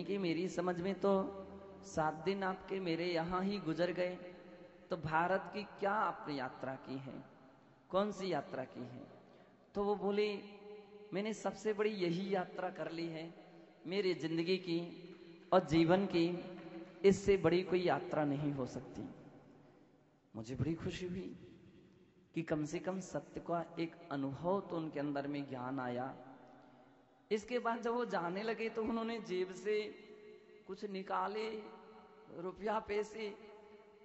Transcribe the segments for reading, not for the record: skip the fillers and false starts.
कि मेरी समझ में तो 7 दिन आपके मेरे यहाँ ही गुजर गए, तो भारत की क्या आपने यात्रा की है, कौन सी यात्रा की है? तो वो बोले मैंने सबसे बड़ी यही यात्रा कर ली है मेरी जिंदगी की और जीवन की, इससे बड़ी कोई यात्रा नहीं हो सकती। मुझे बड़ी खुशी हुई कि कम से कम सत्य का एक अनुभव तो उनके अंदर में ज्ञान आया। इसके बाद जब वो जाने लगे तो उन्होंने जेब से कुछ निकाले रुपया पैसे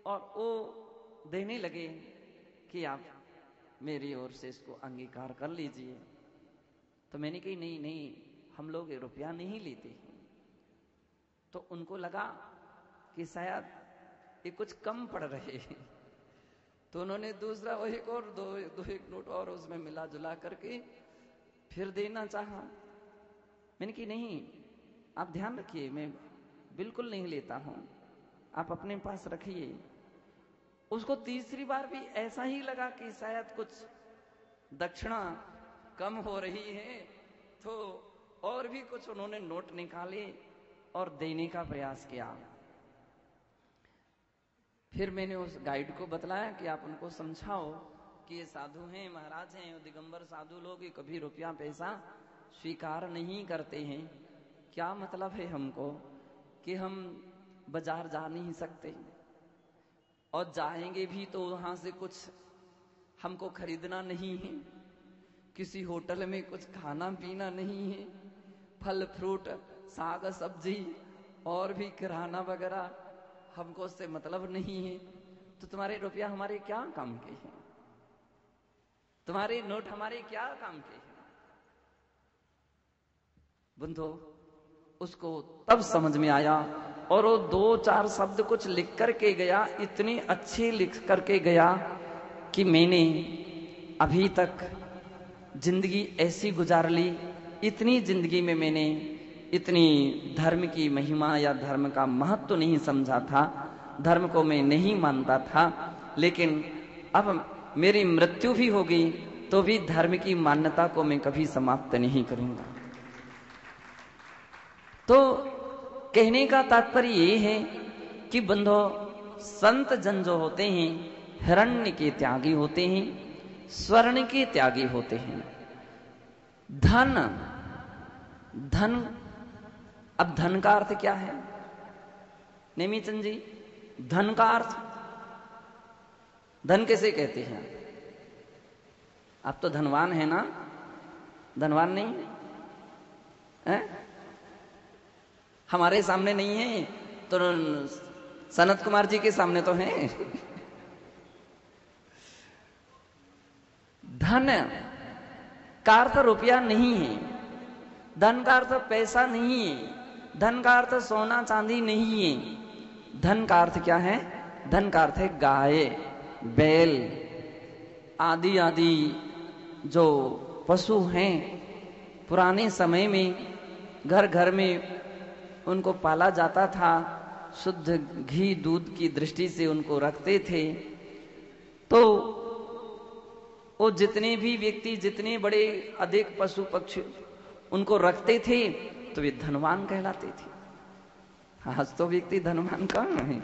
और वो देने लगे कि आप मेरी ओर से इसको अंगीकार कर लीजिए। तो मैंने कही नहीं नहीं, हम लोग ये रुपया नहीं लेते हैं। तो उनको लगा कि शायद ये कुछ कम पड़ रहे हैं, तो उन्होंने दूसरा वो एक और दो एक नोट और उसमें मिला जुला करके फिर देना चाहा। मैंने कि नहीं, आप ध्यान रखिए, मैं बिल्कुल नहीं लेता हूं, आप अपने पास रखिए। उसको तीसरी बार भी ऐसा ही लगा कि शायद कुछ दक्षिणा कम हो रही है, तो और भी कुछ उन्होंने नोट निकाले और देने का प्रयास किया। फिर मैंने उस गाइड को बतलाया कि आप उनको समझाओ कि ये साधु हैं, महाराज हैं, दिगंबर साधु लोग, ये कभी रुपया पैसा स्वीकार नहीं करते हैं। क्या मतलब है हमको कि हम बाजार जा नहीं सकते और जाएंगे भी तो वहां से कुछ हमको खरीदना नहीं है, किसी होटल में कुछ खाना पीना नहीं है, फल फ्रूट साग सब्जी और भी किराना वगैरह हमको उससे मतलब नहीं है। तो तुम्हारे रुपया हमारे क्या काम के हैं, तुम्हारे नोट हमारे क्या काम के हैं? बंधो, उसको तब समझ में आया और वो 2-4 शब्द कुछ लिख करके गया, इतने अच्छे लिख करके गया कि मैंने अभी तक जिंदगी ऐसी गुजार ली, इतनी जिंदगी में मैंने इतनी धर्म की महिमा या धर्म का महत्व तो नहीं समझा था, धर्म को मैं नहीं मानता था, लेकिन अब मेरी मृत्यु भी होगी तो भी धर्म की मान्यता को मैं कभी समाप्त नहीं करूंगा। तो कहने का तात्पर्य ये है कि बंधो, संत जन जो होते हैं हिरण्य के त्यागी होते हैं, स्वर्ण के त्यागी होते हैं। धन, धन, अब धन का अर्थ क्या है नेमीचंद जी? धन का अर्थ, धन किसे कहते हैं? आप तो धनवान है ना, धनवान नहीं है? हमारे सामने नहीं है तो सनत कुमार जी के सामने तो है। धन का अर्थ रुपया नहीं है, धन का अर्थ पैसा नहीं है, धन का अर्थ सोना चांदी नहीं है। धन का अर्थ क्या है? धन का अर्थ है गाय, बैल आदि आदि जो पशु हैं। पुराने समय में घर घर में उनको पाला जाता था, शुद्ध घी दूध की दृष्टि से उनको रखते थे। तो वो जितने भी व्यक्ति, जितने बड़े अधिक पशु पक्षी उनको रखते थे तो वे धनवान कहलाते थे। आज तो व्यक्ति धनवान कौन है?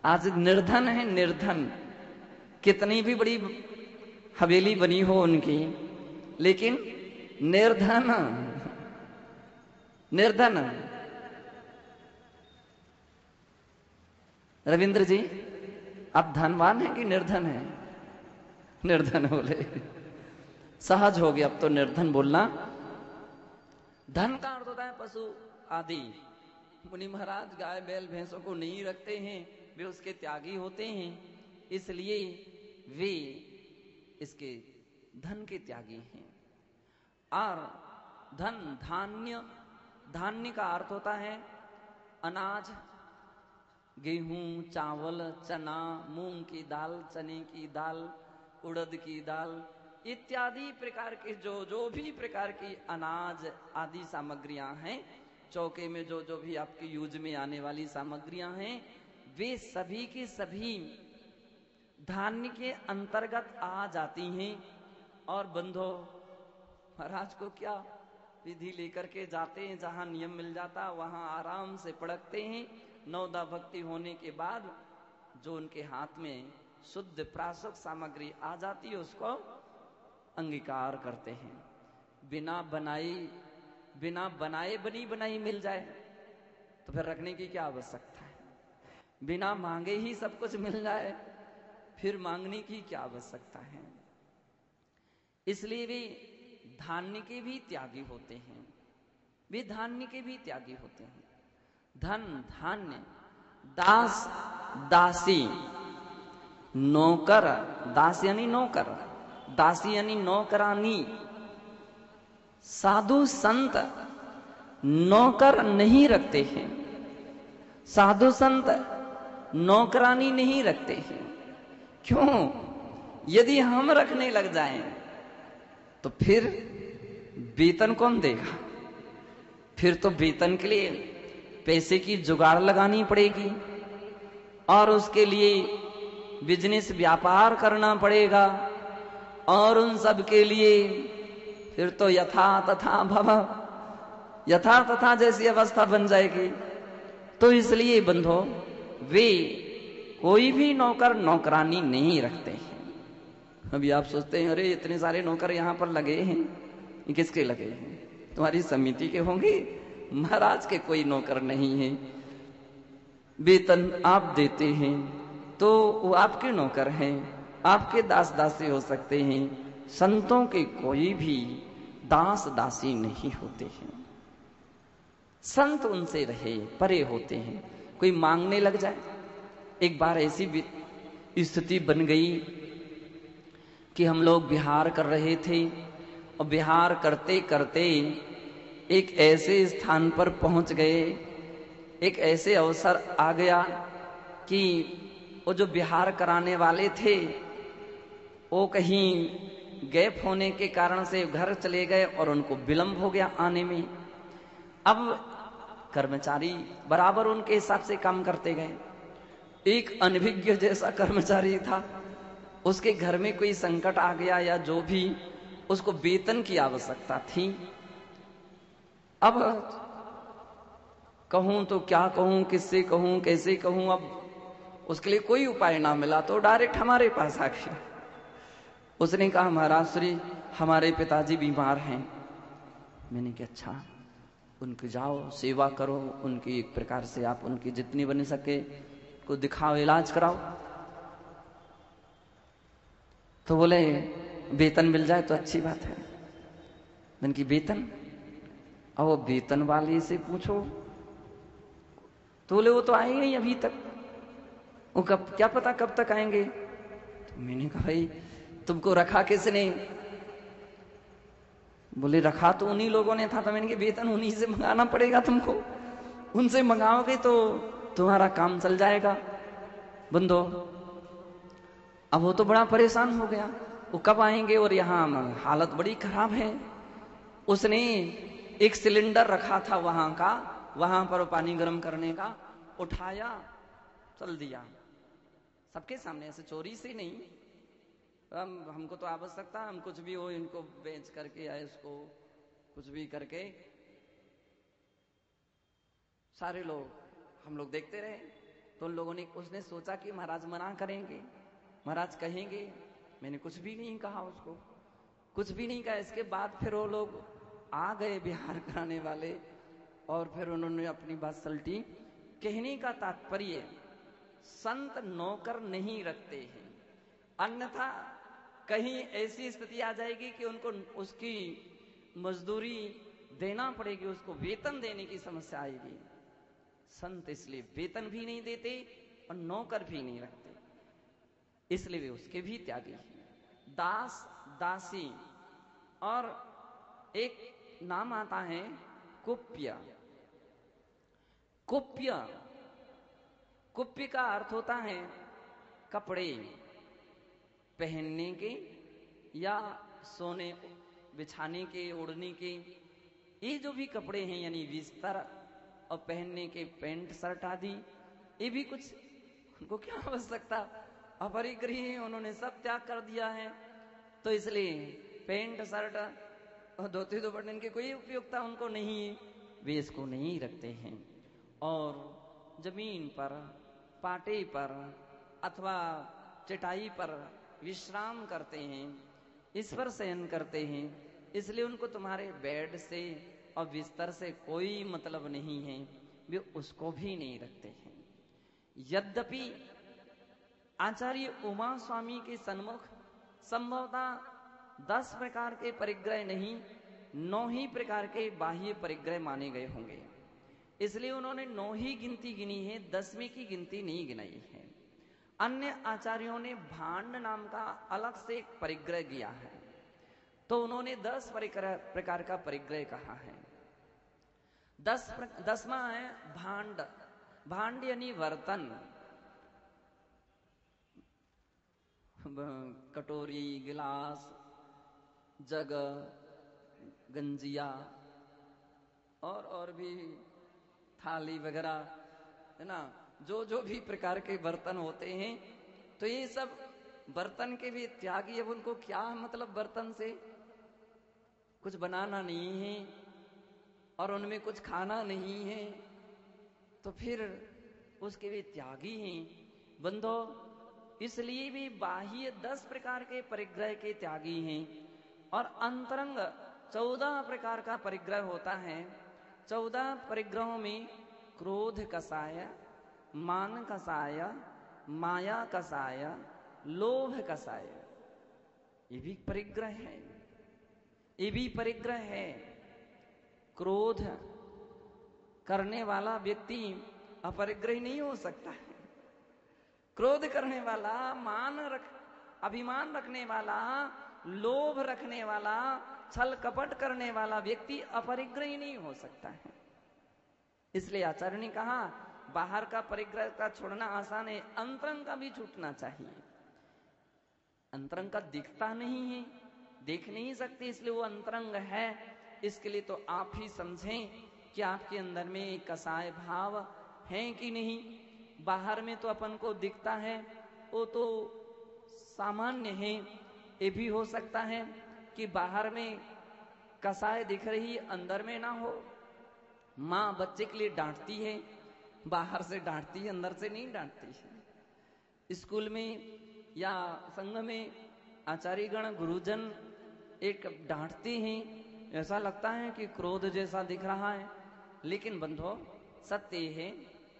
आज निर्धन है, निर्धन। कितनी भी बड़ी हवेली बनी हो उनकी, लेकिन निर्धन, निर्धन। रविंद्र जी, आप धनवान हैं कि निर्धन हैं? निर्धन बोले, सहज हो गया अब तो निर्धन बोलना। धन का अर्थ होता है पशु आदि। मुनि महाराज गाय बैल भैंसों को नहीं रखते हैं, वे उसके त्यागी होते हैं, इसलिए वे इसके धन के त्यागी हैं। और धन, धान्य, धान्य का अर्थ होता है अनाज, गेहूं, चावल, चना, मूंग की दाल, चने की दाल, उड़द की दाल इत्यादि प्रकार के जो भी प्रकार की अनाज आदि सामग्रियां हैं, चौके में जो भी आपके यूज में आने वाली सामग्रियां हैं, वे सभी की सभी धान्य के अंतर्गत आ जाती हैं। और बंधो, महाराज को क्या विधि लेकर के जाते हैं, जहां नियम मिल जाता वहां आराम से पढ़कते हैं। नवदा भक्ति होने के बाद जो उनके हाथ में शुद्ध प्रासक सामग्री आ जाती है उसको अंगीकार करते हैं। बिना बनाए बनी बनाई मिल जाए तो फिर रखने की क्या आवश्यकता है। बिना मांगे ही सब कुछ मिल जाए फिर मांगने की क्या आवश्यकता है। इसलिए वे धान्य के भी त्यागी होते हैं, वे धान्य के भी त्यागी होते हैं। धन धान्य, दास दासी, नौकर, दास यानी नौकर, दासी यानी नौकरानी। साधु संत नौकर नहीं रखते हैं, साधु संत नौकरानी नहीं रखते हैं। क्यों? यदि हम रखने लग जाएं तो फिर वेतन कौन देगा? फिर तो वेतन के लिए पैसे की जुगाड़ लगानी पड़ेगी और उसके लिए बिजनेस व्यापार करना पड़ेगा और उन सब के लिए फिर तो यथा तथा भव, यथा तथा जैसी अवस्था बन जाएगी। तो इसलिए बंधो वे कोई भी नौकर नौकरानी नहीं रखते हैं। अभी आप सोचते हैं अरे इतने सारे नौकर यहां पर लगे हैं, ये किसके लगे हैं? तुम्हारी समिति के होंगे, महाराज के कोई नौकर नहीं है। वेतन आप देते हैं तो वो आपके नौकर हैं, आपके दास दासी हो सकते हैं। संतों के कोई भी दास दासी नहीं होते हैं। संत उनसे रहे परे होते हैं। कोई मांगने लग जाए, एक बार ऐसी स्थिति बन गई कि हम लोग विहार कर रहे थे और विहार करते करते एक ऐसे स्थान पर पहुंच गए, एक ऐसे अवसर आ गया कि वो जो विहार कराने वाले थे वो कहीं गैप होने के कारण से घर चले गए और उनको विलंब हो गया आने में। अब कर्मचारी बराबर उनके हिसाब से काम करते गए। एक अनभिज्ञ जैसा कर्मचारी था, उसके घर में कोई संकट आ गया या जो भी, उसको वेतन की आवश्यकता थी। अब कहूं तो क्या कहूं, किससे कहूं, कैसे कहूं। अब उसके लिए कोई उपाय ना मिला तो डायरेक्ट हमारे पास आ गया। उसने कहा महाराज श्री हमारे पिताजी बीमार हैं। मैंने कहा अच्छा, उनकी जाओ सेवा करो, उनकी एक प्रकार से आप उनकी जितनी बन सके को दिखाओ, इलाज कराओ। तो बोले वेतन मिल जाए तो अच्छी बात है। मैंने की वेतन? अब वो वेतन वाले से पूछो तो बोले वो तो आएंगे ही अभी तक, वो कब, क्या पता कब तक आएंगे। तो मैंने कहा भाई तुमको रखा किसने? बोले रखा तो उन्हीं लोगों ने था। तो मैंने कहा वेतन उन्हीं से मंगाना पड़ेगा तुमको, उनसे मंगाओगे तो तुम्हारा काम चल जाएगा। बंदो अब वो तो बड़ा परेशान हो गया, वो कब आएंगे और यहाँ हालत बड़ी खराब है। उसने एक सिलेंडर रखा था वहां का, वहां पर पानी गर्म करने का, उठाया चल दिया सबके सामने, ऐसे चोरी से नहीं। हमको तो आवश्यकता, हम कुछ भी हो इनको बेच करके या इसको कुछ भी करके सारे लोग हम लोग देखते रहे। तो उन लोगों ने, उसने सोचा कि महाराज मना करेंगे, महाराज कहेंगे। मैंने कुछ भी नहीं कहा उसको, कुछ भी नहीं कहा। इसके बाद फिर वो लोग आ गए बिहार कराने वाले और फिर उन्होंने अपनी बात सलटी। कहने का तात्पर्य संत नौकर नहीं रखते हैं, अन्यथा कहीं ऐसी स्थिति आ जाएगी कि उनको उसकी मजदूरी देना पड़ेगी, उसको वेतन देने की समस्या आएगी। संत इसलिए वेतन भी नहीं देते और नौकर भी नहीं रखते, इसलिए वे उसके भी त्यागी हैं। दास दासी, और एक नाम आता है कुप्य। कुप्य, कुप्य का अर्थ होता है कपड़े पहनने के या सोने बिछाने के, ओढ़ने के, ये जो भी कपड़े हैं यानी बिस्तर और पहनने के पैंट शर्ट आदि, ये भी कुछ उनको क्या आवश्यकता, अपरिग्रही हैं, उन्होंने सब त्याग कर दिया है। तो इसलिए पैंट शर्ट और धोती दुपट्टे की कोई उपयोगिता उनको नहीं है, वे इसको नहीं रखते हैं और जमीन पर, पाटे पर अथवा चटाई पर विश्राम करते हैं, इस पर शयन करते हैं। इसलिए उनको तुम्हारे बेड से और बिस्तर से कोई मतलब नहीं है, वे उसको भी नहीं रखते हैं। यद्यपि आचार्य उमा स्वामी के सन्मुख संभवतः 10 प्रकार के परिग्रह नहीं, 9 ही प्रकार के बाह्य परिग्रह माने गए होंगे, इसलिए उन्होंने 9 ही गिनती गिनी है, 10वें की गिनती नहीं गिनाई है। अन्य आचार्यों ने भांड नाम का अलग से एक परिग्रह किया है, तो उन्होंने 10 प्रकार का परिग्रह कहा है। 10वां है भांड। भांड यानी बर्तन, कटोरी, गिलास, जग, गंजिया और भी थाली वगैरह है ना, जो भी प्रकार के बर्तन होते हैं, तो ये सब बर्तन के भी त्यागी। अब उनको क्या मतलब, बर्तन से कुछ बनाना नहीं है और उनमें कुछ खाना नहीं है, तो फिर उसके भी त्यागी हैं बंधो। इसलिए भी बाह्य 10 प्रकार के परिग्रह के त्यागी हैं और अंतरंग 14 प्रकार का परिग्रह होता है। 14 परिग्रहों में क्रोध कसाय, मान कसाय, माया कसाय, लोभ कसाय, ये भी परिग्रह है, ये भी परिग्रह है। क्रोध करने वाला व्यक्ति अपरिग्रही नहीं हो सकता है। क्रोध करने वाला, अभिमान रखने वाला, लोभ रखने वाला, छल कपट करने वाला व्यक्ति अपरिग्रही नहीं हो सकता है। इसलिए आचार्य ने कहा बाहर का परिग्रह का छोड़ना आसान है, अंतरंग का भी छूटना चाहिए। अंतरंग का दिखता नहीं है, देख नहीं सकते, इसलिए वो अंतरंग है। इसके लिए तो आप ही समझें कि आपके अंदर में कसाय भाव है कि नहीं। बाहर में तो अपन को दिखता है, वो तो सामान्य है। ये भी हो सकता है कि बाहर में कसाय दिख रही, अंदर में ना हो। माँ बच्चे के लिए डांटती है, बाहर से डांटती है, अंदर से नहीं डांटती है। स्कूल में या संघ में आचार्यगण, गुरुजन एक डांटते हैं, ऐसा लगता है कि क्रोध जैसा दिख रहा है, लेकिन बंधो सत्य है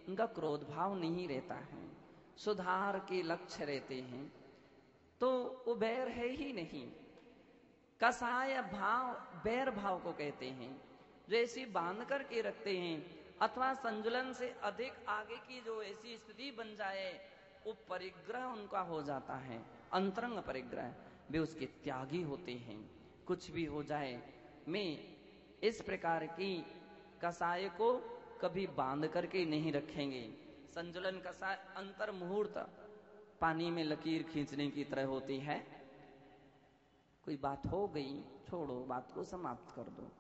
उनका क्रोध भाव नहीं रहता है, सुधार के लक्ष्य रहते हैं, तो वो बैर है ही नहीं। कसाय भाव बैर भाव को कहते हैं, जो ऐसी बांध करके रखते हैं अथवा संजुलन से अधिक आगे की जो ऐसी स्थिति बन जाए, वो परिग्रह उनका हो जाता है, अंतरंग परिग्रह, वे उसके त्यागी होते हैं। कुछ भी हो जाए, मैं इस प्रकार की कसाय को कभी बांध करके नहीं रखेंगे। संजुलन कसाय अंतर मुहूर्त पानी में लकीर खींचने की तरह होती है। कोई बात हो गई, छोड़ो, बात को समाप्त कर दो,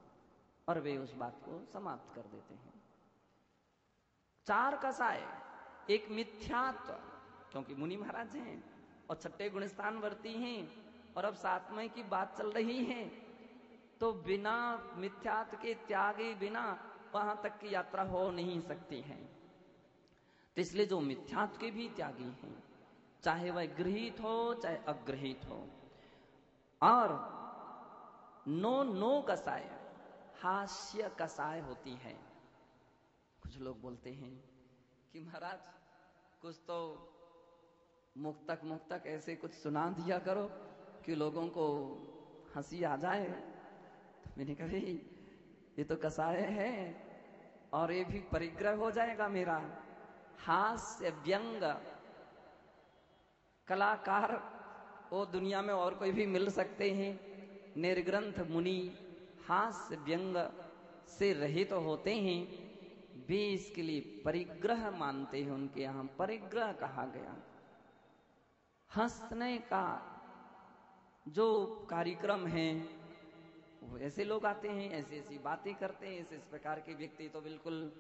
और वे उस बात को समाप्त कर देते हैं। 4 कसाय, एक मिथ्यात्व, क्योंकि मुनि महाराज हैं और छठे गुणस्थान वर्ती हैं, और अब 7वें की बात चल रही है, तो बिना मिथ्यात्व के त्यागे बिना वहां तक की यात्रा हो नहीं सकती है। तो इसलिए जो मिथ्यात्व के भी त्यागी हैं, चाहे वह गृहीत हो चाहे अगृहीत हो। और नो कसाय, हास्य कसाय होती है। कुछ लोग बोलते हैं कि महाराज कुछ तो मुक्तक ऐसे कुछ सुना दिया करो कि लोगों को हंसी आ जाए। तो मैंने कहा ये तो कसाय है और ये भी परिग्रह हो जाएगा मेरा। हास्य व्यंग कलाकार वो दुनिया में और कोई भी मिल सकते हैं, निर्ग्रंथ मुनि हास्य व्यंग से रहित तो होते हैं, वे इसके लिए परिग्रह मानते हैं। उनके यहां परिग्रह कहा गया। हंसने का जो कार्यक्रम है, वो ऐसे लोग आते हैं, ऐसी ऐसी बातें करते हैं, इस प्रकार के व्यक्ति तो बिल्कुल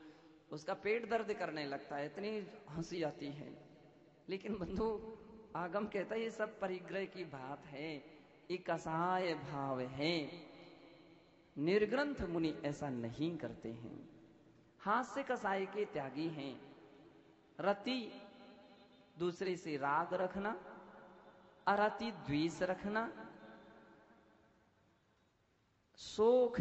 उसका पेट दर्द करने लगता है, इतनी हंसी आती है। लेकिन बंधु आगम कहता है ये सब परिग्रह की बात है, एक असहाय भाव है। निर्ग्रंथ मुनि ऐसा नहीं करते हैं। हास्य कसाय के त्यागी हैं। रति दूसरे से राग रखना, अरति द्वेष रखना, शोक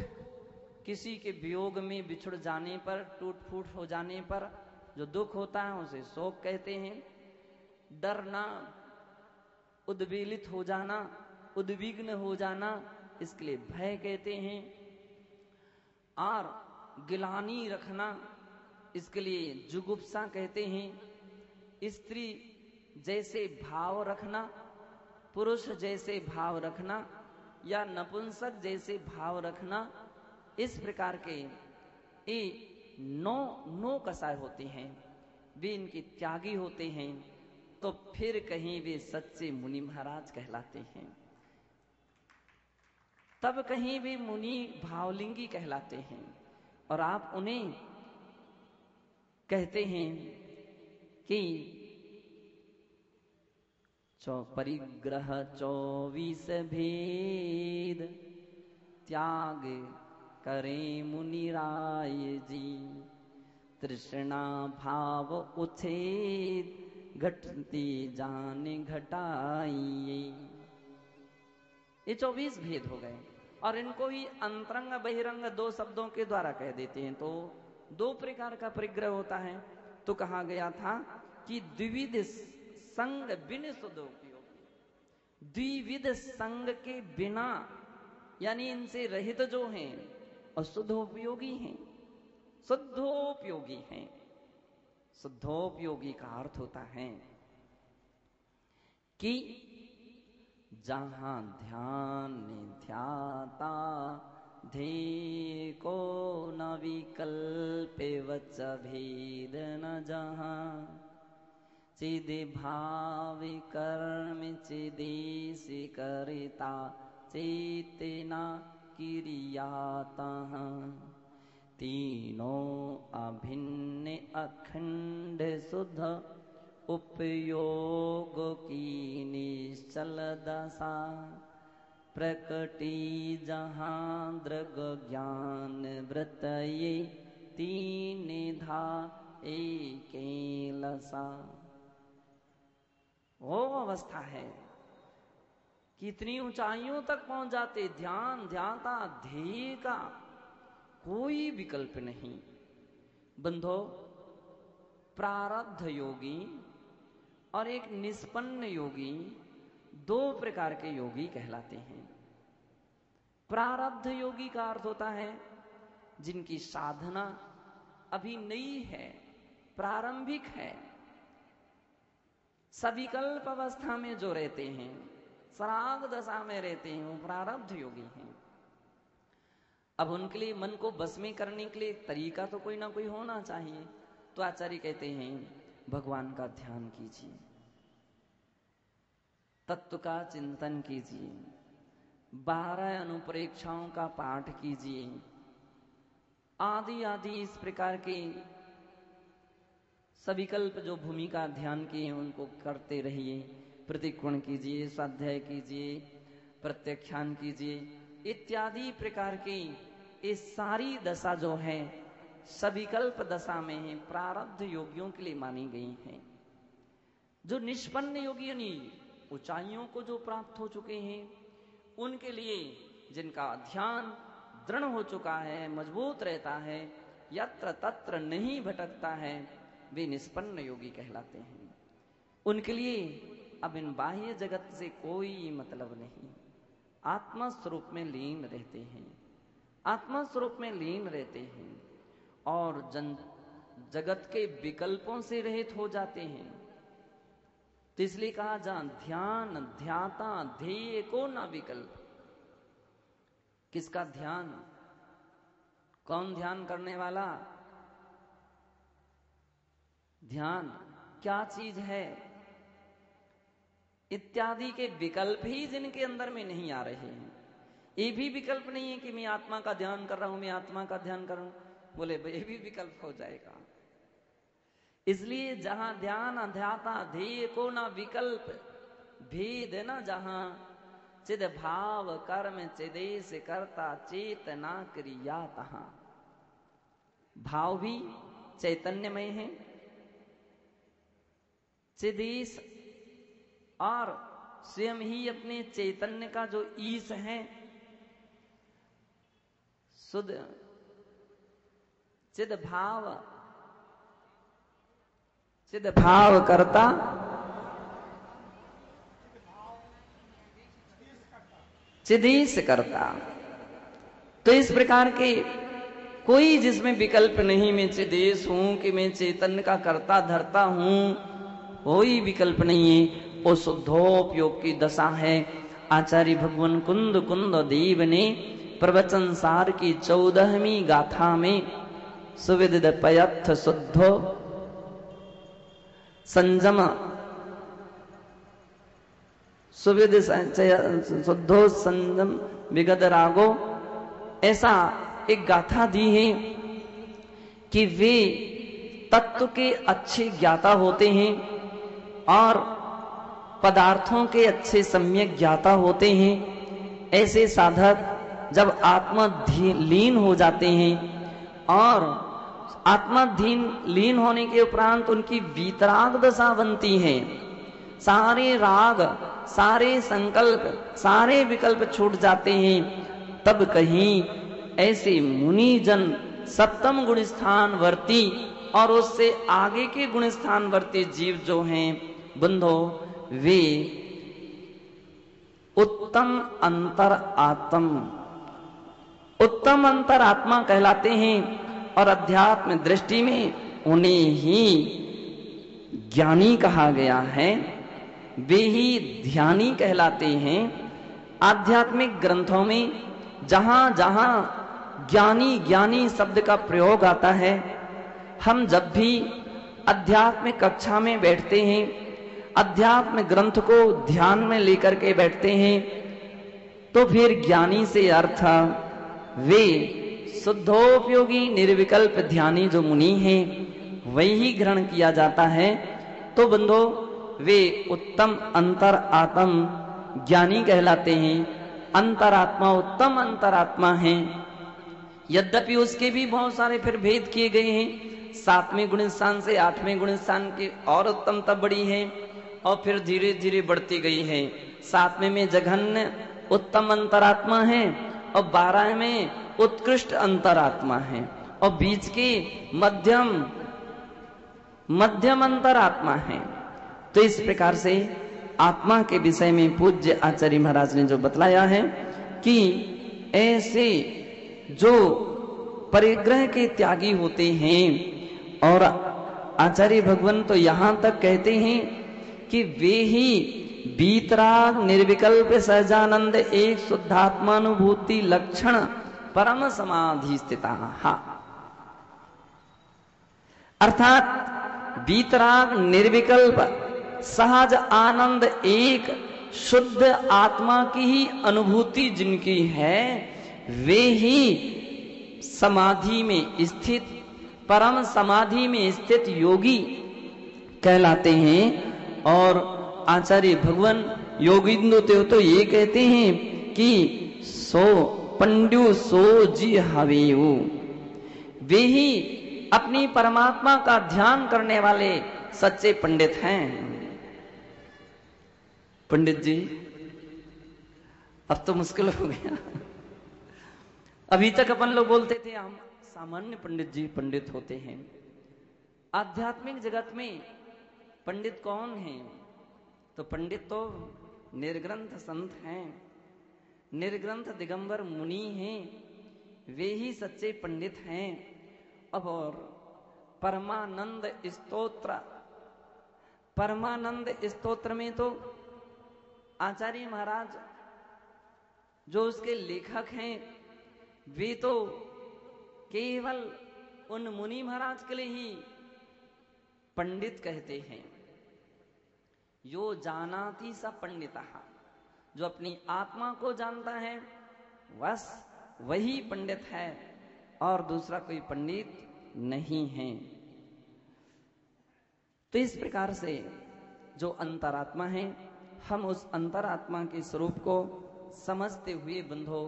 किसी के वियोग में बिछुड़ जाने पर, टूट फूट हो जाने पर जो दुख होता है उसे शोक कहते हैं। डरना, उद्वेलित हो जाना, उद्विग्न हो जाना, इसके लिए भय कहते हैं। और गिलानी रखना, इसके लिए जुगुप्सा कहते हैं। स्त्री जैसे भाव रखना, पुरुष जैसे भाव रखना या नपुंसक जैसे भाव रखना, इस प्रकार के ये नौ कसाय होते हैं, वे इनके त्यागी होते हैं। तो फिर कहीं वे सच्चे मुनि महाराज कहलाते हैं, तब कहीं वे मुनि भावलिंगी कहलाते हैं। और आप उन्हें कहते हैं कि परिग्रह 24 भेद त्याग करें मुनिराय जी, तृष्णा भाव उच्छेद घटती जाने घटाइए। ये 24 भेद हो गए और इनको ही अंतरंग बहिरंग 2 शब्दों के द्वारा कह देते हैं। तो 2 प्रकार का परिग्रह होता है। तो कहा गया था कि द्विविध संग बिन शुद्धोपयोगी, द्विविध संग के बिना यानी इनसे रहित जो हैं अशुद्धोपयोगी हैं, शुद्धोपयोगी हैं। शुद्धोपयोगी का अर्थ होता है कि जहां ध्यान ध्याता ध्येय को न विकल्पे वच भेद न, जहां चिद भाव कर्म चिदेश करिता चेतना क्रियाता, तीनों अभिन्न अखंड शुद्ध उपयोग की निश्चल दशा, प्रकटी जहां दृग ज्ञान वृत ये तीन धा एक लसा। वो अवस्था है कि इतनी ऊंचाइयों तक पहुंच जाते, ध्यान ध्याता ध्येय का कोई विकल्प नहीं। बंधो, प्रारब्ध योगी और एक निष्पन्न योगी 2 प्रकार के योगी कहलाते हैं। प्रारब्ध योगी का अर्थ होता है जिनकी साधना अभी नई है, प्रारंभिक है, सविकल्प अवस्था में जो रहते हैं, सराग दशा में रहते हैं, वो प्रारब्ध योगी हैं। अब उनके लिए मन को बस में करने के लिए तरीका तो कोई ना कोई होना चाहिए। तो आचार्य कहते हैं भगवान का ध्यान कीजिए, तत्व का चिंतन कीजिए, 12 अनुप्रेक्षाओं का पाठ कीजिए, आदि आदि इस प्रकार के सविकल्प जो भूमिका ध्यान की है उनको करते रहिए। प्रतिकोण कीजिए, स्वाध्याय कीजिए, प्रत्याख्यान कीजिए, इत्यादि प्रकार की ये सारी दशा जो है सविकल्प दशा में है, प्रारब्ध योगियों के लिए मानी गई हैं। जो निष्पन्न योगी यानी ऊंचाइयों को जो प्राप्त हो चुके हैं, उनके लिए जिनका ध्यान दृढ़ हो चुका है, मजबूत रहता है, यत्र तत्र नहीं भटकता है, वे निष्पन्न योगी कहलाते हैं। उनके लिए अब इन बाह्य जगत से कोई मतलब नहीं, आत्मा स्वरूप में लीन रहते हैं, आत्मा स्वरूप में लीन रहते हैं और जगत के विकल्पों से रहित हो जाते हैं। तो इसलिए कहा जहां ध्यान ध्याता ध्येय को ना विकल्प। किसका ध्यान? कौन ध्यान करने वाला? ध्यान क्या चीज है इत्यादि के विकल्प ही जिनके अंदर में नहीं आ रहे हैं। ये भी विकल्प नहीं है कि मैं आत्मा का ध्यान कर रहा हूं, मैं आत्मा का ध्यान कर रहा हूं, बोले ये भी विकल्प हो जाएगा। इसलिए जहां ध्यान अध्याता ध्येय को ना विकल्प भेद न, जहां चिद भाव कर्म चिदेश करता चेतना क्रिया तहां। भाव भी चैतन्यमय है, चिदेश और स्वयं ही अपने चैतन्य का जो ईश है, शुद्ध चिद भाव करता चिदेश करता। तो इस प्रकार के कोई जिसमें विकल्प नहीं, मैं चिदेश हूं कि मैं चैतन्य का करता धरता हूं, कोई विकल्प नहीं है। वो शुद्धोपयोग की दशा है। आचार्य भगवान कुंद कुंद देव ने प्रवचन सार की 14वीं गाथा में सुविदित पयथ शुद्धो संजम सुविद शुद्धो संजम विगत रागो, ऐसा एक गाथा दी है कि वे तत्व के अच्छे ज्ञाता होते हैं और पदार्थों के अच्छे सम्यक ज्ञाता होते हैं। ऐसे साधक जब आत्माधीन लीन हो जाते हैं और आत्माधीन लीन होने के उपरांत उनकी वीतराग दशा बनती है, सारे राग, सारे संकल्प, सारे विकल्प छूट जाते हैं, तब कहीं ऐसे मुनि जन सप्तम गुण स्थान वर्ती और उससे आगे के गुण स्थान वर्ती जीव जो हैं बंधो, वे उत्तम अंतर आत्मा कहलाते हैं और अध्यात्म दृष्टि में उन्हें ही ज्ञानी कहा गया है, वे ही ध्यानी कहलाते हैं। आध्यात्मिक ग्रंथों में जहां जहां ज्ञानी ज्ञानी शब्द का प्रयोग आता है, हम जब भी आध्यात्मिक कक्षा में बैठते हैं, अध्यात्म ग्रंथ को ध्यान में लेकर के बैठते हैं, तो फिर ज्ञानी से अर्थ वे शुद्धोपयोगी निर्विकल्प ध्यानी जो मुनि हैं वही ग्रहण किया जाता है। तो बंधो वे उत्तम अंतर आत्म ज्ञानी कहलाते हैं। अंतरात्मा उत्तम अंतरात्मा है। यद्यपि उसके भी बहुत सारे फिर भेद किए गए हैं। 7वें गुण स्थान से 8वें गुण स्थान की और उत्तमता बढ़ी है और फिर धीरे धीरे बढ़ती गई है। 7वें में जघन्य उत्तम अंतरात्मा है और 12वें में उत्कृष्ट अंतरात्मा है और बीच के मध्यम अंतरात्मा है। तो इस प्रकार से आत्मा के विषय में पूज्य आचार्य महाराज ने जो बतलाया है कि ऐसे जो परिग्रह के त्यागी होते हैं, और आचार्य भगवान तो यहां तक कहते हैं कि वे ही बीतराग निर्विकल्प सहजानंद एक शुद्धात्मानुभूति लक्षण परम समाधि स्थिता। अर्थात बीतराग निर्विकल्प सहज आनंद एक शुद्ध आत्मा की ही अनुभूति जिनकी है, वे ही समाधि में स्थित, परम समाधि में स्थित योगी कहलाते हैं। और आचार्य भगवान योगिंदु तो ये कहते हैं कि सो पंड्यु सो जी हवेऊ, वे ही अपनी परमात्मा का ध्यान करने वाले सच्चे पंडित हैं। पंडित जी अब तो मुश्किल हो गया। अभी तक अपन लोग बोलते थे हम सामान्य पंडित जी पंडित होते हैं। आध्यात्मिक जगत में पंडित कौन है? तो पंडित तो निर्ग्रंथ संत हैं, निर्ग्रंथ दिगंबर मुनि हैं, वे ही सच्चे पंडित हैं। अब और परमानंद स्तोत्र में तो आचार्य महाराज जो उसके लेखक हैं, वे तो केवल उन मुनि महाराज के लिए ही पंडित कहते हैं। यो जानाति स पंडितः, जो अपनी आत्मा को जानता है बस वही पंडित है और दूसरा कोई पंडित नहीं है। तो इस प्रकार से जो अंतरात्मा है, हम उस अंतरात्मा के स्वरूप को समझते हुए बंधो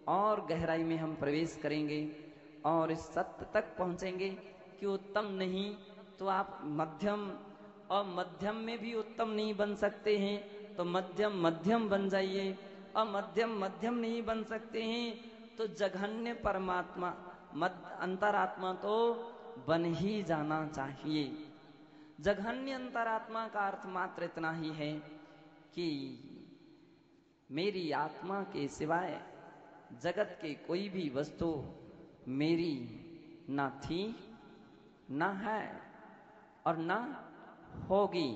और गहराई में हम प्रवेश करेंगे और इस सत्य तक पहुंचेंगे कि उत्तम नहीं तो आप मध्यम, और मध्यम में भी उत्तम नहीं बन सकते हैं तो मध्यम मध्यम बन जाइए, और मध्यम मध्यम नहीं बन सकते हैं तो जघन्य परमात्मा अंतरात्मा तो बन ही जाना चाहिए। जघन्य अंतरात्मा का अर्थ मात्र इतना ही है कि मेरी आत्मा के सिवाय जगत के कोई भी वस्तु मेरी ना थी, ना है और ना होगी,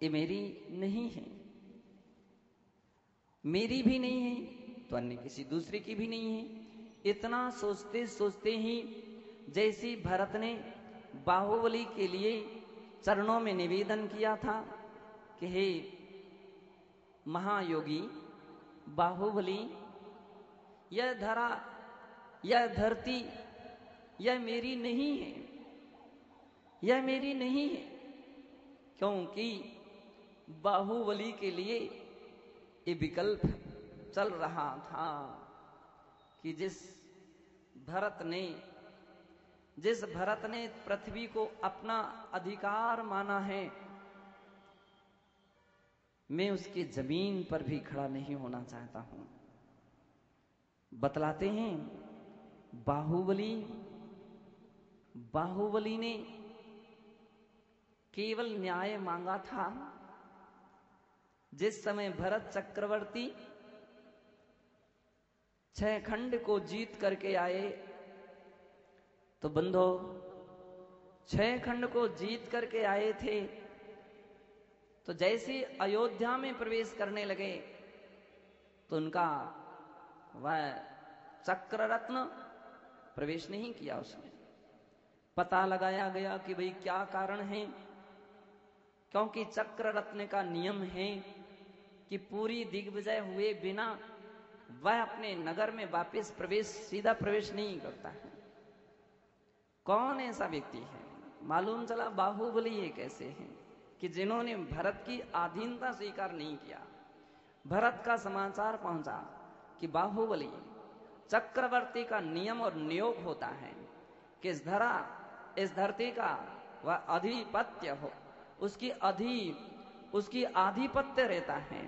ये मेरी नहीं है। मेरी भी नहीं है तो अन्य किसी दूसरे की भी नहीं है। इतना सोचते सोचते ही जैसी भरत ने बाहुबली के लिए चरणों में निवेदन किया था कि हे महायोगी बाहुबली, यह धरा, यह धरती, यह मेरी नहीं है, यह मेरी नहीं है, क्योंकि बाहुबली के लिए ये विकल्प चल रहा था कि जिस भरत ने पृथ्वी को अपना अधिकार माना है, मैं उसकी जमीन पर भी खड़ा नहीं होना चाहता हूं। बतलाते हैं बाहुबली ने केवल न्याय मांगा था। जिस समय भरत चक्रवर्ती 6 खंड को जीत करके आए तो बंधो 6 खंड को जीत करके आए थे तो जैसे अयोध्या में प्रवेश करने लगे तो उनका वह चक्र रत्न प्रवेश नहीं किया। उसमें पता लगाया गया कि भाई क्या कारण है, क्योंकि चक्र रत्न का नियम है कि पूरी दिग्विजय हुए बिना वह अपने नगर में वापस सीधा प्रवेश नहीं करता है। कौन ऐसा व्यक्ति है? मालूम चला बाहुबली एक ऐसे हैं कि जिन्होंने भरत की अधीनता स्वीकार नहीं किया। भरत का समाचार पहुंचा कि बाहुबली, चक्रवर्ती का नियम और नियोग होता है कि इस धरती का वह अधिपत्य हो, उसकी आधिपत्य रहता है।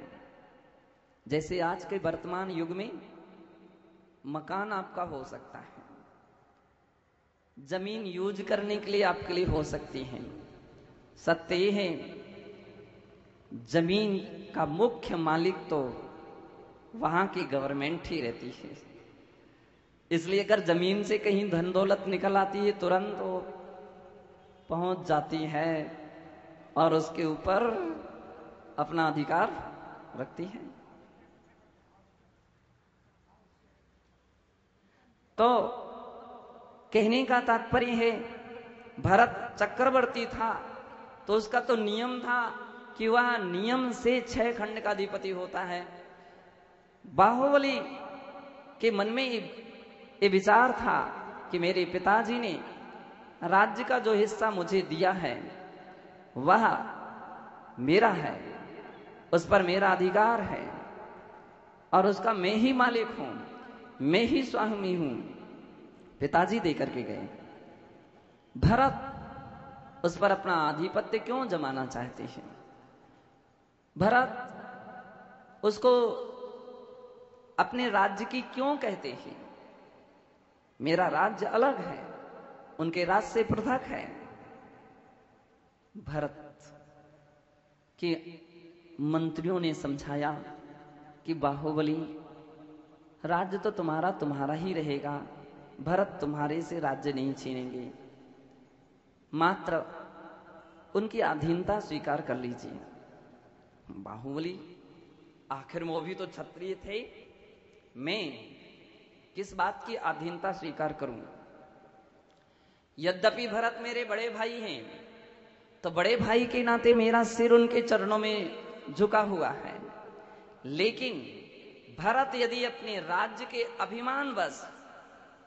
जैसे आज के वर्तमान युग में मकान आपका हो सकता है, जमीन यूज करने के लिए आपके लिए हो सकती है। सत्य ये है जमीन का मुख्य मालिक तो वहां की गवर्नमेंट ही रहती है। इसलिए अगर जमीन से कहीं धन दौलत निकल आती है तुरंत वो पहुंच जाती है और उसके ऊपर अपना अधिकार रखती है। तो कहने का तात्पर्य है भरत चक्रवर्ती था तो उसका तो नियम था कि वह नियम से 6 खंड का अधिपति होता है। बाहुबली के मन में ये विचार था कि मेरे पिताजी ने राज्य का जो हिस्सा मुझे दिया है वह मेरा है, उस पर मेरा अधिकार है और उसका मैं ही मालिक हूं, मैं ही स्वामी हूं। पिताजी दे करके गए। भरत उस पर अपना आधिपत्य क्यों जमाना चाहते हैं? भरत उसको अपने राज्य की क्यों कहते हैं? मेरा राज्य अलग है, उनके राज्य से पृथक है। भरत के मंत्रियों ने समझाया कि बाहुबली, राज्य तो तुम्हारा ही रहेगा, भरत तुम्हारे से राज्य नहीं छीनेंगे, मात्र उनकी अधीनता स्वीकार कर लीजिए। बाहुबली आखिर वो भी तो क्षत्रिय थे, मैं किस बात की अधीनता स्वीकार करूं? यद्यपि भरत मेरे बड़े भाई हैं तो बड़े भाई के नाते मेरा सिर उनके चरणों में झुका हुआ है, लेकिन भरत यदि अपने राज्य के अभिमानवश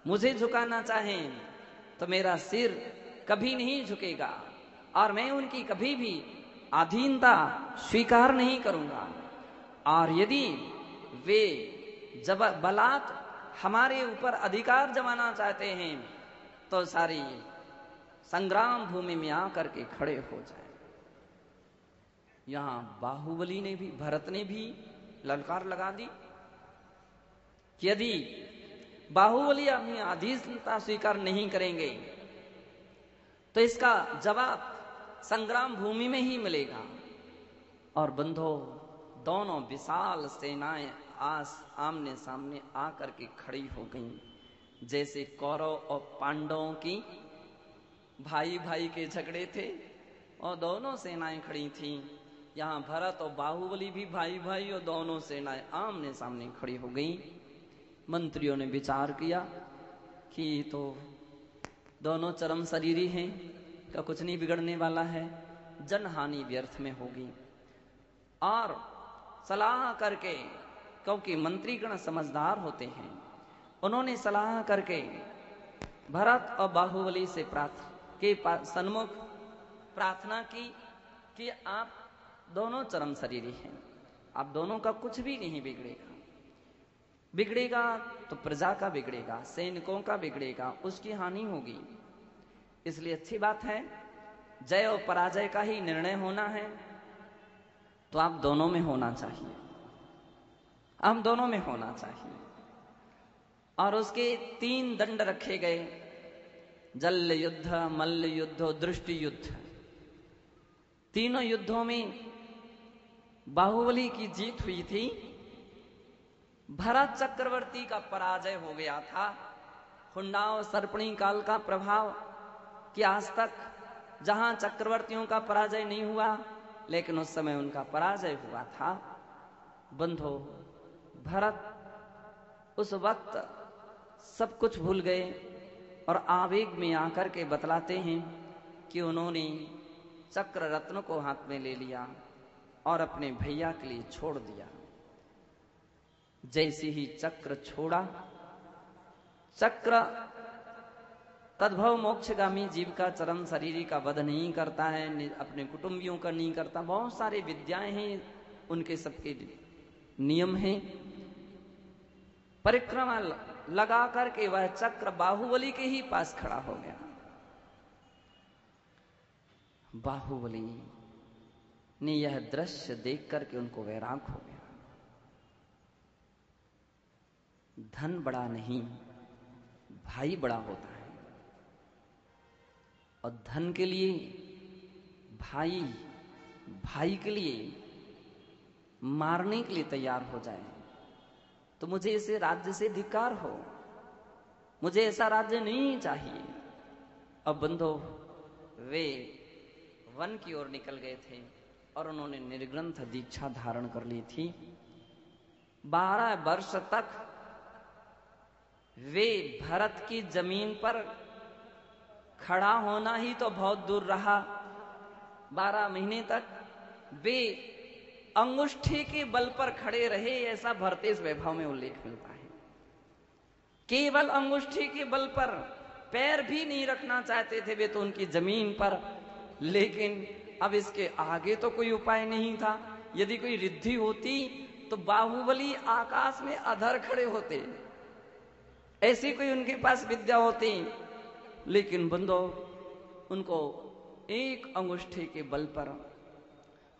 मुझे झुकाना चाहें तो मेरा सिर कभी नहीं झुकेगा और मैं उनकी कभी भी अधीनता स्वीकार नहीं करूंगा। और यदि वे जब बलात् हमारे ऊपर अधिकार जमाना चाहते हैं तो सारी संग्राम भूमि में आकर के खड़े हो जाए। यहां बाहुबली ने भी, भरत ने भी ललकार लगा दी कि यदि बाहुबली अपनी अधीनता स्वीकार नहीं करेंगे तो इसका जवाब संग्राम भूमि में ही मिलेगा। और बंधो, दोनों विशाल सेनाएं आमने सामने आकर के खड़ी हो गईं, जैसे कौरव और पांडवों की भाई भाई के झगड़े थे और दोनों सेनाएं खड़ी थीं। यहां भरत और बाहुबली भी भाई भाई और दोनों सेनाएं आमने सामने खड़ी हो गईं। मंत्रियों ने विचार किया कि तो दोनों चरम शरीरी हैं, का कुछ नहीं बिगड़ने वाला है, जनहानि व्यर्थ में होगी। और सलाह करके, क्योंकि मंत्रीगण समझदार होते हैं, उन्होंने सलाह करके भरत और बाहुबली से सन्मुख प्रार्थना की कि आप दोनों चरम शरीरी हैं, आप दोनों का कुछ भी नहीं बिगड़ेगा तो प्रजा का बिगड़ेगा, सैनिकों का बिगड़ेगा, उसकी हानि होगी। इसलिए अच्छी बात है, जय और पराजय का ही निर्णय होना है तो आप दोनों में होना चाहिए, हम दोनों में होना चाहिए। और उसके 3 दंड रखे गए, जल युद्ध, मल्ल युद्ध, दृष्टि युद्ध। तीनों युद्धों में बाहुबली की जीत हुई थी, भरत चक्रवर्ती का पराजय हो गया था। हुंडाओ सर्पणी काल का प्रभाव कि आज तक जहां चक्रवर्तियों का पराजय नहीं हुआ, लेकिन उस समय उनका पराजय हुआ था। बंधो, भरत उस वक्त सब कुछ भूल गए और आवेग में आकर के बतलाते हैं कि उन्होंने चक्र रत्न को हाथ में ले लिया और अपने भैया के लिए छोड़ दिया। जैसे ही चक्र छोड़ा, चक्र तद्भव मोक्षगामी जीव का चरम शरीरी का वध नहीं करता है, अपने कुटुंबियों का नहीं करता। बहुत सारी विद्याएं हैं, उनके सबके नियम हैं। परिक्रमा लगा करके वह चक्र बाहुबली के ही पास खड़ा हो गया। बाहुबली ने यह दृश्य देख करके उनको वैराग हो गया। धन बड़ा नहीं, भाई बड़ा होता है। और धन के लिए भाई के लिए मारने के लिए तैयार हो जाए तो मुझे इसे राज्य से धिक्कार हो, मुझे ऐसा राज्य नहीं चाहिए। अब बंधो, वे वन की ओर निकल गए थे और उन्होंने निर्ग्रंथ दीक्षा धारण कर ली थी। 12 वर्ष तक वे भरत की जमीन पर खड़ा होना ही तो बहुत दूर रहा। 12 महीने तक वे अंगुष्ठी के बल पर खड़े रहे, ऐसा भरतेश वैभव में उल्लेख मिलता है। केवल अंगुष्ठी के बल पर, पैर भी नहीं रखना चाहते थे वे तो उनकी जमीन पर। लेकिन अब इसके आगे तो कोई उपाय नहीं था। यदि कोई रिद्धि होती तो बाहुबली आकाश में अधर खड़े होते, ऐसी कोई उनके पास विद्या होती। लेकिन बंधो, उनको एक अंगुष्ठी के बल पर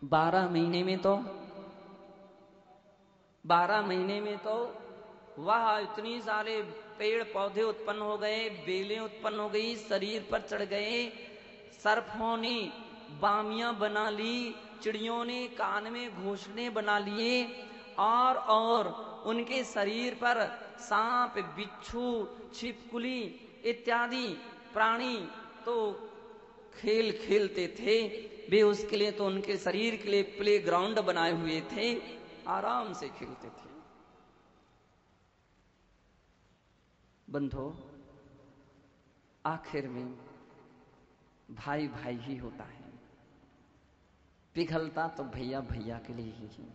12 महीने में तो वह इतनी सारे पेड़ पौधे उत्पन्न हो गए, बेलें उत्पन्न हो गई, शरीर पर चढ़ गए, सर्पों ने बामियां बना ली, चिड़ियों ने कान में घोंसले बना लिए, और उनके शरीर पर सांप, बिच्छू, छिपकली इत्यादि प्राणी तो खेल खेलते थे। वे उसके लिए तो उनके शरीर के लिए प्ले ग्राउंड बनाए हुए थे, आराम से खेलते थे। बंधो, आखिर में भाई भाई ही होता है, पिघलता तो भैया भैया के लिए ही।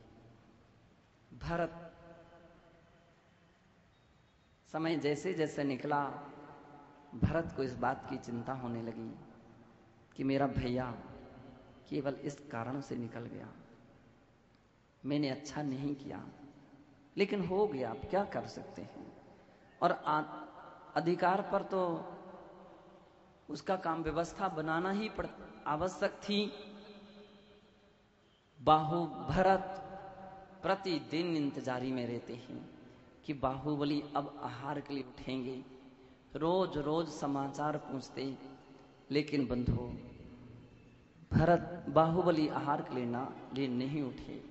भरत समय जैसे जैसे निकला, भरत को इस बात की चिंता होने लगी कि मेरा भैया केवल इस कारण से निकल गया, मैंने अच्छा नहीं किया, लेकिन हो गया, आप क्या कर सकते हैं। और अधिकार पर तो उसका काम व्यवस्था बनाना ही आवश्यक थी। भरत प्रतिदिन इंतजारी में रहते हैं कि बाहुबली अब आहार के लिए उठेंगे, रोज रोज समाचार पूछते, लेकिन बंधु भरत बाहुबली आहार के लिए नहीं उठे।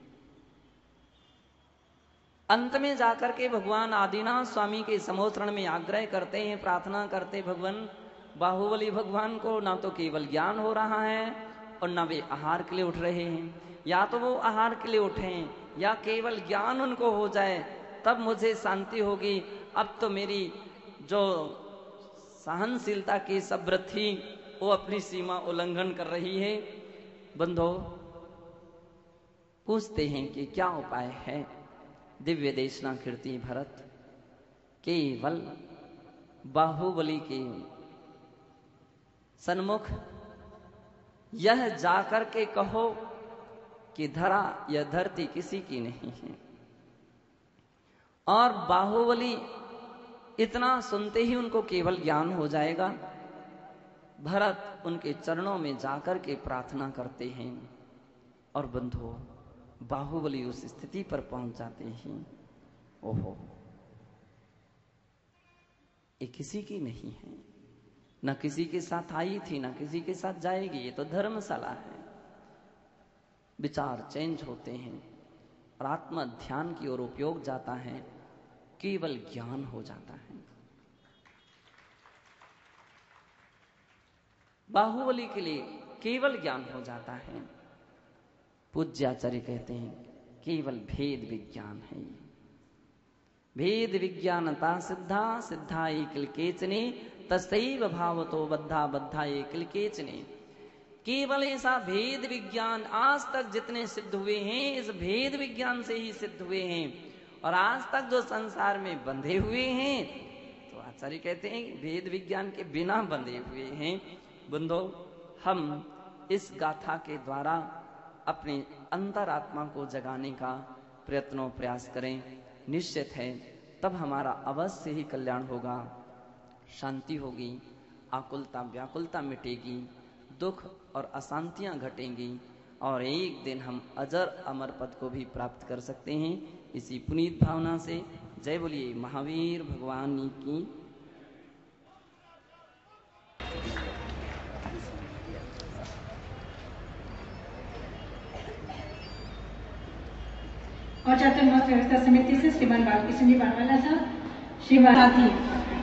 अंत में जाकर के भगवान आदिनाथ स्वामी के समोत्रण में आग्रह करते हैं, प्रार्थना करते, भगवान बाहुबली भगवान को ना तो केवल ज्ञान हो रहा है और ना वे आहार के लिए उठ रहे हैं। या तो वो आहार के लिए उठें या केवल ज्ञान उनको हो जाए, तब मुझे शांति होगी। अब तो मेरी जो सहनशीलता की सब्र थी वो अपनी सीमा उल्लंघन कर रही है। बंधो पूछते हैं कि क्या उपाय है। दिव्य देशना कीर्ति भरत केवल बाहुबली के सन्मुख यह जाकर के कहो कि धरा यह धरती किसी की नहीं है। और बाहुबली इतना सुनते ही उनको केवल ज्ञान हो जाएगा। भरत उनके चरणों में जाकर के प्रार्थना करते हैं और बंधु बाहुबली उस स्थिति पर पहुंच जाते हैं। ओहो, ये किसी की नहीं है, न किसी के साथ आई थी न किसी के साथ जाएगी, ये तो धर्मशाला है। विचार चेंज होते हैं और आत्मा ध्यान की ओर उपयोग जाता है, केवल ज्ञान हो जाता है। बाहुबली के लिए केवल ज्ञान हो जाता है। पूज्याचार्य कहते हैं केवल भेद विज्ञान है। भेद विज्ञानता सिद्धा सिद्धा एकल केचने तस्सैव भावतो बद्धा बद्धा एकल केचने। केवल ऐसा भेद विज्ञान आज तक जितने सिद्ध हुए हैं इस भेद विज्ञान से ही सिद्ध हुए हैं। और आज तक जो संसार में बंधे हुए हैं तो आचार्य कहते हैं भेद विज्ञान के बिना बंधे हुए हैं। बंधो हम इस गाथा के द्वारा अपने अंतरात्मा को जगाने का प्रयत्नों प्रयास करें। निश्चित है तब हमारा अवश्य ही कल्याण होगा, शांति होगी, आकुलता व्याकुलता मिटेगी, दुख और अशांतियां घटेंगी और एक दिन हम अजर अमर पद को भी प्राप्त कर सकते हैं। इसी पुनीत भावना से जय बोलिए महावीर भगवान की। और चातुर्मास व्यवस्था समिति से श्रीमान बालकृष्ण जी बानवाला साहब, श्रीमान साथी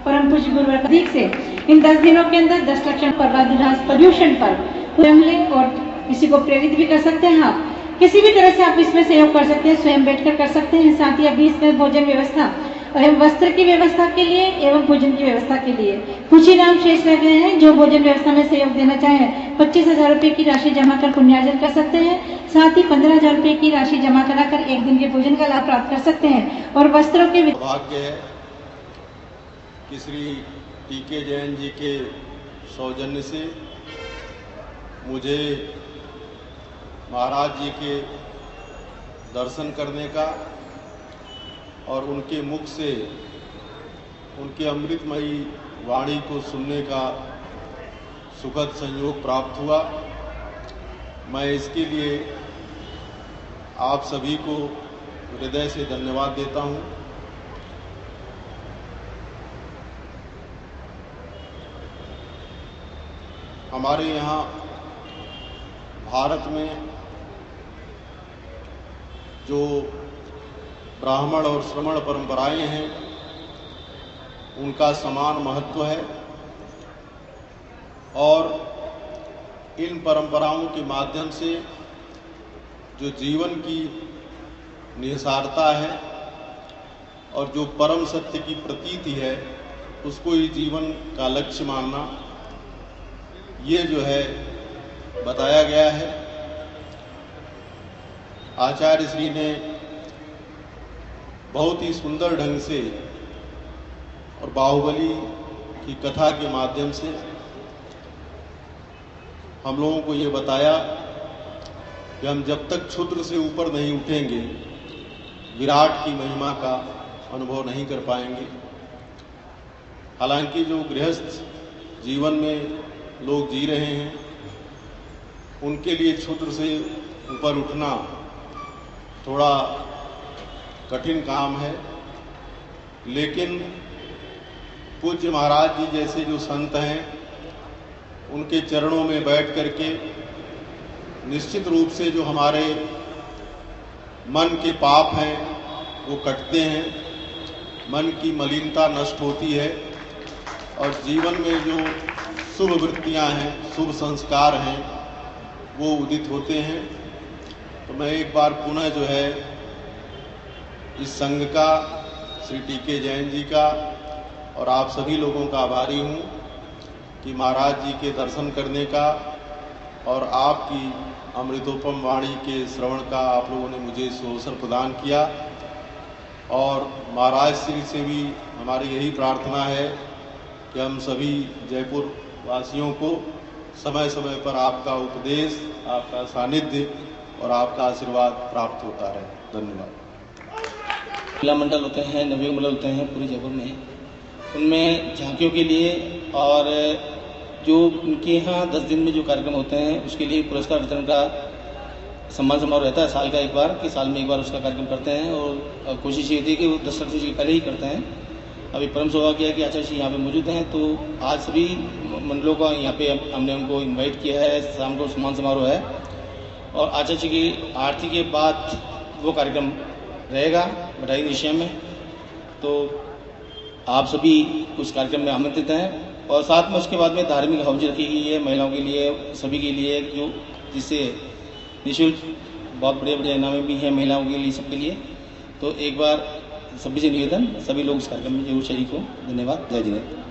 परम पूज्य गुरुवर अधिक से इन 10 दिनों के अंदर 10 लक्षण पर्वतारोहण पर्यूषण पर स्वयं लें और किसी को प्रेरित भी कर सकते हैं। आप किसी भी तरह से आप इसमें सहयोग कर सकते हैं, स्वयं बैठकर कर सकते हैं। साथ ही अभी इसमें भोजन व्यवस्था एवं वस्त्र की व्यवस्था के लिए एवं भोजन की व्यवस्था के लिए कुछ ही नाम शेष रह गए हैं। जो भोजन व्यवस्था में सहयोग देना चाहें 25,000 रुपए की राशि जमा कर पुण्यार्जन कर सकते हैं। साथ ही 15,000 रुपए की राशि जमा कराकर एक दिन के भोजन का लाभ प्राप्त कर सकते हैं। और वस्त्रों के भाग्य है कि श्री टीके जैन जी के सौजन्य से मुझे महाराज जी के दर्शन करने का और उनके मुख से उनके अमृतमयी वाणी को सुनने का सुखद संयोग प्राप्त हुआ। मैं इसके लिए आप सभी को हृदय से धन्यवाद देता हूं। हमारे यहाँ भारत में जो ब्राह्मण और श्रमण परंपराएं हैं उनका समान महत्व है और इन परंपराओं के माध्यम से जो जीवन की निसारता है और जो परम सत्य की प्रतीति है उसको ही जीवन का लक्ष्य मानना, ये जो है बताया गया है। आचार्य श्री ने बहुत ही सुंदर ढंग से और बाहुबली की कथा के माध्यम से हम लोगों को ये बताया कि हम जब तक क्षुद्र से ऊपर नहीं उठेंगे विराट की महिमा का अनुभव नहीं कर पाएंगे। हालांकि जो गृहस्थ जीवन में लोग जी रहे हैं उनके लिए क्षुद्र से ऊपर उठना थोड़ा कठिन काम है, लेकिन पूज्य महाराज जी जैसे जो संत हैं उनके चरणों में बैठ करके निश्चित रूप से जो हमारे मन के पाप हैं वो कटते हैं, मन की मलिनता नष्ट होती है और जीवन में जो शुभ वृत्तियां हैं, शुभ संस्कार हैं वो उदित होते हैं। तो मैं एक बार पुनः जो है इस संघ का, श्री टी.के. जैन जी का और आप सभी लोगों का आभारी हूँ कि महाराज जी के दर्शन करने का और आपकी अमृतोपम वाणी के श्रवण का आप लोगों ने मुझे इस अवसर प्रदान किया। और महाराज श्री से भी हमारी यही प्रार्थना है कि हम सभी जयपुर वासियों को समय समय पर आपका उपदेश, आपका सानिध्य और आपका आशीर्वाद प्राप्त होता रहे। धन्यवाद। महिला मंडल होते हैं, नवयुग मंडल होते हैं पूरे जयपुर में, उनमें झांकियों के लिए और जो उनके यहाँ 10 दिन में जो कार्यक्रम होते हैं उसके लिए पुरस्कार वितरण का सम्मान समारोह रहता है साल का एक बार, कि साल में एक बार उसका कार्यक्रम करते हैं। और कोशिश ये थी कि वो 10 वर्ष पहले ही करते हैं। अभी परम सौभाग्य है कि आचार्य जी यहाँ पे मौजूद हैं, तो आज सभी मंडलों का यहाँ पे हमने उनको इन्वाइट किया है। शाम को सम्मान समारोह है और आचार्य जी की आरती के बाद वो कार्यक्रम रहेगा बधाई निश्चय में। तो आप सभी उस कार्यक्रम में आमंत्रित हैं और साथ में उसके बाद में धार्मिक हवज रखी गई है महिलाओं के लिए, सभी के लिए, जो जिससे निःशुल्क बहुत बड़े बड़े इनामे भी हैं महिलाओं के लिए, सबके लिए। तो एक बार सभी से निवेदन, सभी लोग इस कार्यक्रम में जरूर शरीक हो। धन्यवाद। जय जिनेन्द्र।